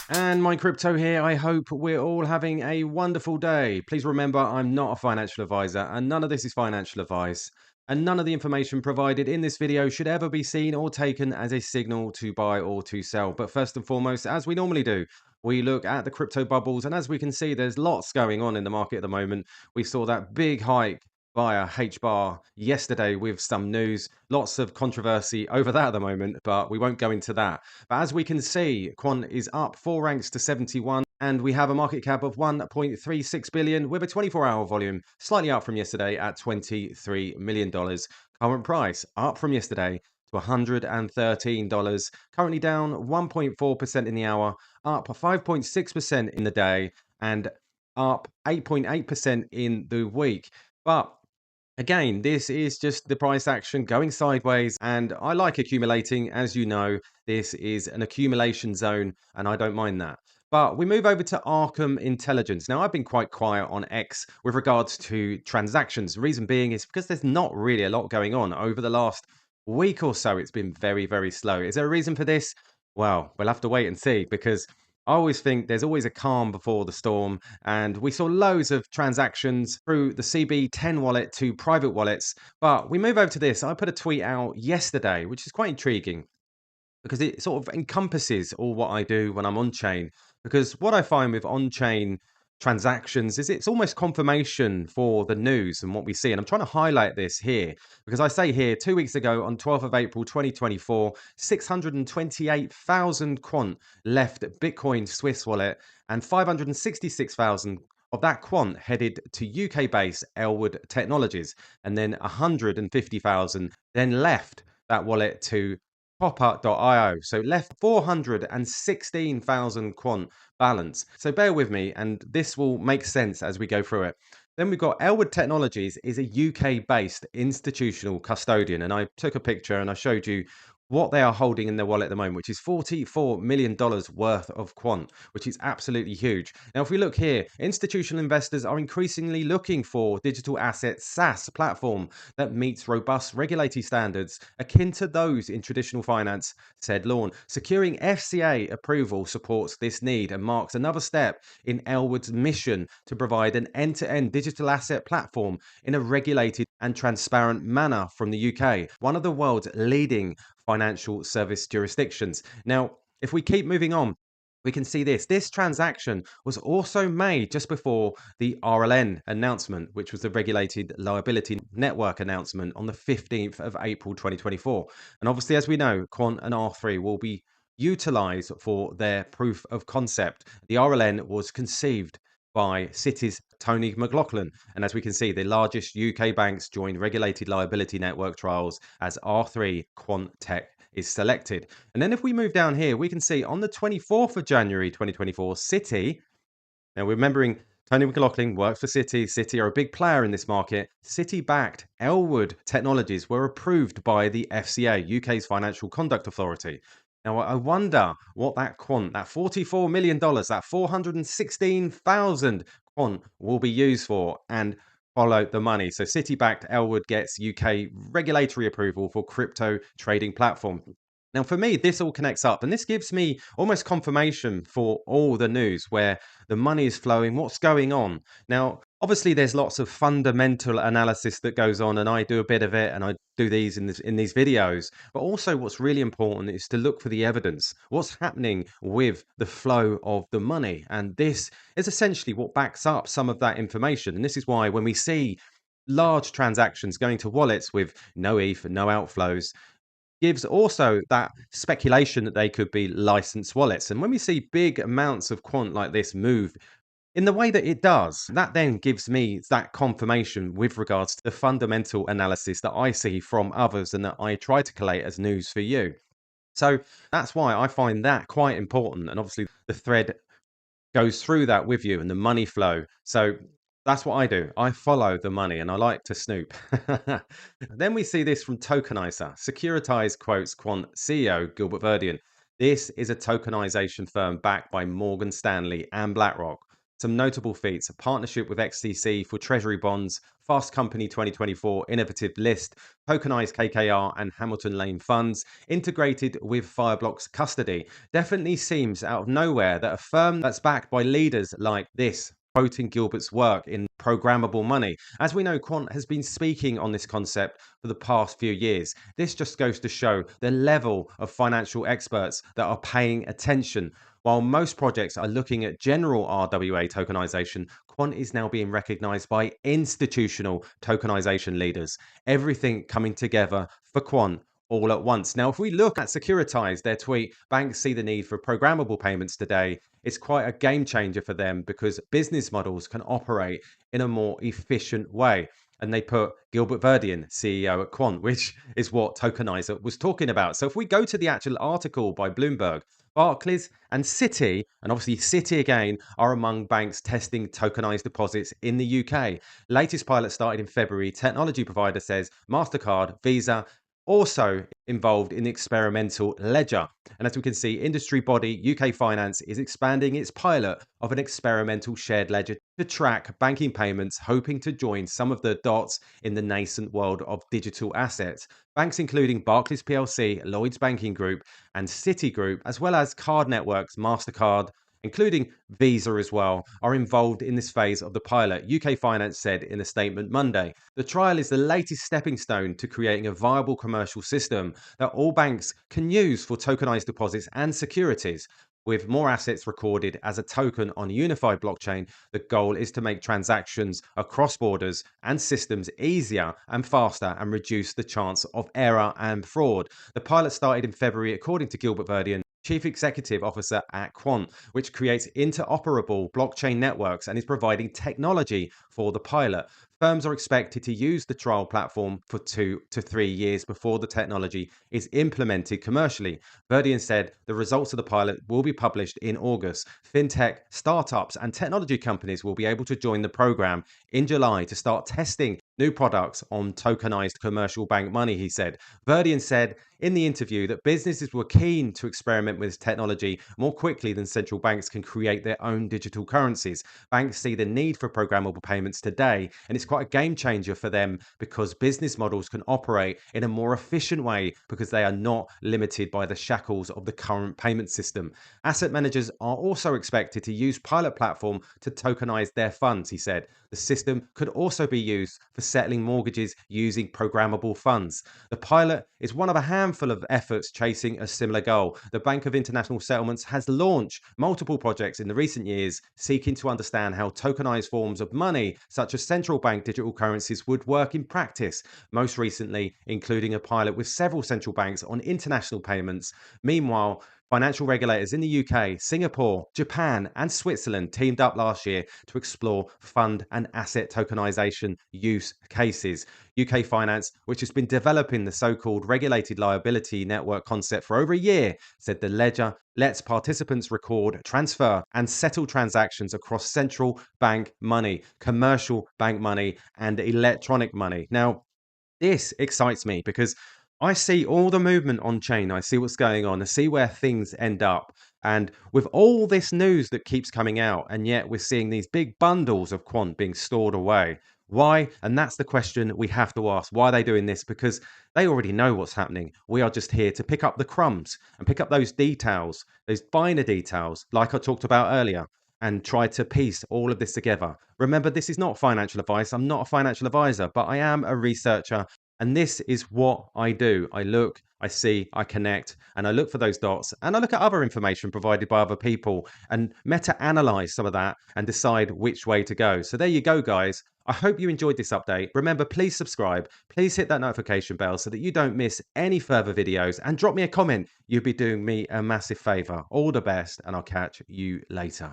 And my crypto here, I hope we're all having a wonderful day. Please remember, I'm not a financial advisor and none of this is financial advice. And none of the information provided in this video should ever be seen or taken as a signal to buy or to sell. But first and foremost, as we normally do, we look at the crypto bubbles. And as we can see, there's lots going on in the market at the moment. We saw that big hike via H bar yesterday with some news. Lots of controversy over that at the moment, but we won't go into that. But as we can see, Quant is up 4 ranks to 71, and we have a market cap of 1.36 billion with a 24-hour volume slightly up from yesterday at $23 million. Current price up from yesterday to $113, currently down 1.4% in the hour, up 5.6% in the day, and up 8.8% in the week. But again, this is just the price action going sideways, and I like accumulating. As you know, this is an accumulation zone, and I don't mind that. But we move over to Arkham Intelligence. Now, I've been quite quiet on X with regards to transactions. The reason being is because there's not really a lot going on. Over the last week or so, it's been very, very slow. Is there a reason for this? Well, we'll have to wait and see, because I always think there's always a calm before the storm, and we saw loads of transactions through the CB10 wallet to private wallets. But we move over to this. I put a tweet out yesterday, which is quite intriguing because it sort of encompasses all what I do when I'm on chain. Because what I find with on chain transactions is it's almost confirmation for the news and what we see. And I'm trying to highlight this here because I say here 2 weeks ago on 12th of April 2024, 628,000 quant left Bitcoin Swiss wallet, and 566,000 of that quant headed to UK based Elwood Technologies, and then 150,000 then left that wallet to Popup.io. So left 416,000 quant balance. So bear with me, and this will make sense as we go through it. Then we've got Elwood Technologies is a UK-based institutional custodian, and I took a picture and I showed you what they are holding in their wallet at the moment, which is $44 million worth of quant, which is absolutely huge. Now, if we look here, institutional investors are increasingly looking for digital asset SaaS platform that meets robust regulatory standards akin to those in traditional finance, said Lorne. Securing FCA approval supports this need and marks another step in Elwood's mission to provide an end-to-end digital asset platform in a regulated and transparent manner from the UK, one of the world's leading financial service jurisdictions. Now, if we keep moving on, we can see this. This transaction was also made just before the RLN announcement, which was the Regulated Liability Network announcement on the 15th of April 2024. And obviously, as we know, Quant and R3 will be utilized for their proof of concept. The RLN was conceived by Citi's Tony McLaughlin. And as we can see, the largest UK banks joined regulated liability network trials as R3 Quant Tech is selected. And then if we move down here, we can see on the 24th of January 2024, Citi, now remembering Tony McLaughlin works for Citi. Citi are a big player in this market. Citi-backed Elwood Technologies were approved by the FCA, UK's Financial Conduct Authority. Now, I wonder what that quant, that $44 million, that 416,000 quant will be used for, and follow the money. So Citi-backed Elwood gets UK regulatory approval for crypto trading platform. Now, for me, this all connects up, and this gives me almost confirmation for all the news where the money is flowing, what's going on. Now, obviously, there's lots of fundamental analysis that goes on, and I do a bit of it, and I do these in these videos. But also, what's really important is to look for the evidence. What's happening with the flow of the money, and this is essentially what backs up some of that information. And this is why when we see large transactions going to wallets with no ETH, no outflows, gives also that speculation that they could be licensed wallets. And when we see big amounts of quant like this move in the way that it does, that then gives me that confirmation with regards to the fundamental analysis that I see from others and that I try to collate as news for you. So that's why I find that quite important. And obviously, the thread goes through that with you and the money flow. So that's what I do. I follow the money and I like to snoop. Then we see this from Tokenizer. Securitized quotes Quant CEO Gilbert Verdian. This is a tokenization firm backed by Morgan Stanley and BlackRock. Some notable feats: a partnership with XTC for Treasury bonds, Fast Company 2024 innovative list, tokenized KKR and Hamilton Lane funds, integrated with Fireblocks custody. Definitely seems out of nowhere that a firm that's backed by leaders like this, quoting Gilbert's work in Programmable Money. As we know, Quant has been speaking on this concept for the past few years. This just goes to show the level of financial experts that are paying attention. While most projects are looking at general RWA tokenization, Quant is now being recognized by institutional tokenization leaders. Everything coming together for Quant all at once. Now, if we look at Securitize, their tweet, banks see the need for programmable payments today. It's quite a game changer for them because business models can operate in a more efficient way. And they put Gilbert Verdian, CEO at Quant, which is what Tokenizer was talking about. So if we go to the actual article by Bloomberg, Barclays and Citi, and obviously Citi again, are among banks testing tokenized deposits in the UK. Latest pilot started in February. Technology provider says MasterCard, Visa, also involved in the experimental ledger. And as we can see, industry body UK Finance is expanding its pilot of an experimental shared ledger to track banking payments, hoping to join some of the dots in the nascent world of digital assets. Banks including Barclays PLC, Lloyds Banking Group, and Citigroup, as well as card networks, MasterCard, including Visa as well, are involved in this phase of the pilot, UK Finance said in a statement Monday. The trial is the latest stepping stone to creating a viable commercial system that all banks can use for tokenized deposits and securities. With more assets recorded as a token on a unified blockchain, the goal is to make transactions across borders and systems easier and faster and reduce the chance of error and fraud. The pilot started in February, according to Gilbert Verdian, Chief Executive Officer at Quant, which creates interoperable blockchain networks and is providing technology for the pilot. Firms are expected to use the trial platform for 2 to 3 years before the technology is implemented commercially. Verdian said the results of the pilot will be published in August. Fintech, startups, and technology companies will be able to join the program in July to start testing new products on tokenized commercial bank money, he said. Verdian said in the interview that businesses were keen to experiment with technology more quickly than central banks can create their own digital currencies. Banks see the need for programmable payments today, and it's quite a game changer for them because business models can operate in a more efficient way because they are not limited by the shackles of the current payment system. Asset managers are also expected to use pilot platform to tokenize their funds, he said. The system could also be used for settling mortgages using programmable funds. The pilot is one of a handful of efforts chasing a similar goal. The Bank of International Settlements has launched multiple projects in the recent years seeking to understand how tokenized forms of money, such as central bank digital currencies, would work in practice, most recently including a pilot with several central banks on international payments. Meanwhile, financial regulators in the UK, Singapore, Japan, and Switzerland teamed up last year to explore fund and asset tokenization use cases. UK Finance, which has been developing the so-called regulated liability network concept for over a year, said the ledger lets participants record, transfer, and settle transactions across central bank money, commercial bank money, and electronic money. Now, this excites me because I see all the movement on chain. I see what's going on. I see where things end up. And with all this news that keeps coming out, and yet we're seeing these big bundles of quant being stored away. Why? And that's the question we have to ask. Why are they doing this? Because they already know what's happening. We are just here to pick up the crumbs and pick up those details, those binary details, like I talked about earlier, and try to piece all of this together. Remember, this is not financial advice. I'm not a financial advisor, but I am a researcher. And this is what I do. I look, I see, I connect, and I look for those dots. And I look at other information provided by other people and meta analyze some of that and decide which way to go. So there you go, guys. I hope you enjoyed this update. Remember, please subscribe. Please hit that notification bell so that you don't miss any further videos, and drop me a comment. You'd be doing me a massive favor. All the best, and I'll catch you later.